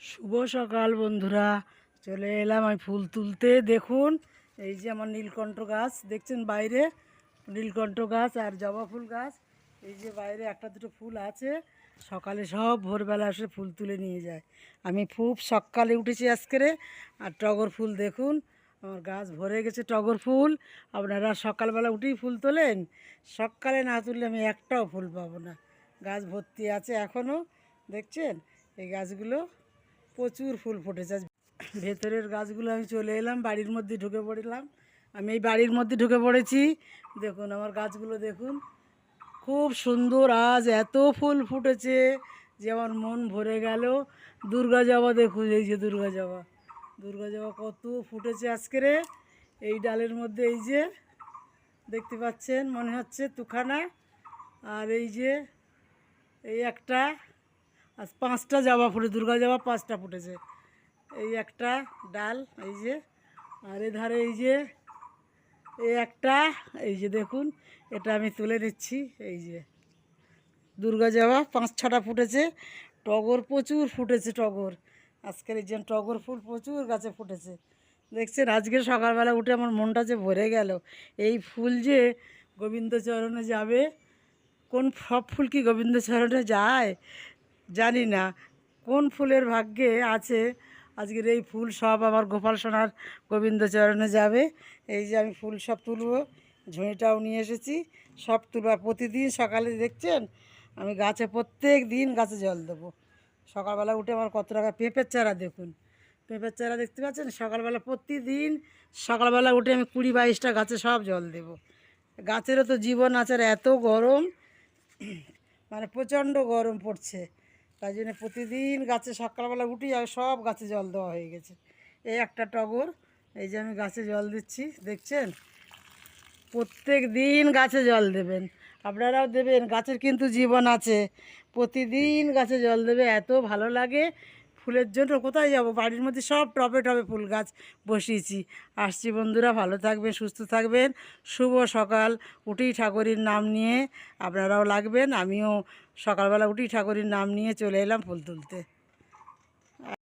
শুভ সকাল বন্ধুরা, চলে এলাম আমি ফুল তুলতে। দেখুন এই যে আমার নীলকণ্ঠ গাছ দেখছেন বাইরে, নীলকণ্ঠ গাছ আর জবা ফুল গাছ। এই যে বাইরে একটা দুটো ফুল আছে, সকালে সব ভোরবেলা এসে ফুল তুলে নিয়ে যায়। আমি খুব সকালে উঠেছি আজকেরে। আর টগর ফুল দেখুন, আমার গাছ ভরে গেছে টগর ফুল। আপনারা সকালবেলা উঠেই ফুল তোলেন? সকালে না তুললে আমি একটাও ফুল পাবো না। গাছ ভর্তি আছে এখনও, দেখছেন এই গাছগুলো প্রচুর ফুল ফুটেছে। আজ ভেতরের গাছগুলো আমি চলে এলাম, বাড়ির মধ্যে ঢুকে পড়লাম। আমি এই বাড়ির মধ্যে ঢুকে পড়েছি। দেখুন আমার গাছগুলো দেখুন, খুব সুন্দর। আজ এত ফুল ফুটেছে যে আমার মন ভরে গেল। দুর্গা জবা দেখুন, এই যে দুর্গা জবা, দুর্গা জবা কত ফুটেছে আজকেরে এই ডালের মধ্যে। এই যে দেখতে পাচ্ছেন, মনে হচ্ছে দুখানা। আর এই যে এই একটা, আজ পাঁচটা জবা ফুটে, দুর্গা জবা পাঁচটা ফুটেছে। এই একটা ডাল, এই যে। আর এধারে এই যে এই একটা, এই যে দেখুন, এটা আমি তুলে নিচ্ছি। এই যে দুর্গা জবা পাঁচ ছটা ফুটেছে। টগর প্রচুর ফুটেছে, টগর আজকের এই যে টগর ফুল প্রচুর গাছে ফুটেছে। দেখছেন আজকে সকালবেলা উঠে আমার মনটা যে ভরে গেল। এই ফুল যে গোবিন্দচরণে যাবে। কোন সব ফুল কি গোবিন্দচরণে যায় জানি না, কোন ফুলের ভাগ্যে আছে আজকের এই ফুল সব আমার গোপাল সোনার গোবিন্দচরণে যাবে। এই যে আমি ফুল সব তুলব, ঝুঁড়িটাও নিয়ে এসেছি, সব তুলব। প্রতিদিন সকালে দেখছেন আমি গাছে, প্রত্যেক দিন গাছে জল দেবো। সকালবেলা উঠে আমার কত টাকা পেঁপের চারা দেখুন, পেঁপের চারা দেখতে পাচ্ছেন। সকালবেলা প্রতিদিন সকালবেলা উঠে আমি 20-22টা গাছে সব জল দেব। গাছেরও তো জীবন আছে। আর এত গরম, মানে প্রচণ্ড গরম পড়ছে, তাই জন্য প্রতিদিন গাছে সকালবেলা উঠি আর সব গাছে জল দেওয়া হয়ে গেছে। এই একটা টগর, এই যে আমি গাছে জল দিচ্ছি দেখছেন। প্রত্যেক দিন গাছে জল দেবেন, আপনারাও দেবেন। গাছের কিন্তু জীবন আছে, প্রতিদিন গাছে জল দেবে। এত ভালো লাগে ফুলের জন্য। কোথায় যাব, বাড়ির মধ্যে সব টবে টবে ফুল গাছ বসিয়েছি। আসছি বন্ধুরা, ভালো থাকবেন, সুস্থ থাকবেন। শুভ সকাল। উঠেই ঠাকুরের নাম নিয়ে আপনারাও লাগবেন। আমিও সকালবেলা উঠেই ঠাকুরের নাম নিয়ে চলে এলাম ফুল তুলতে।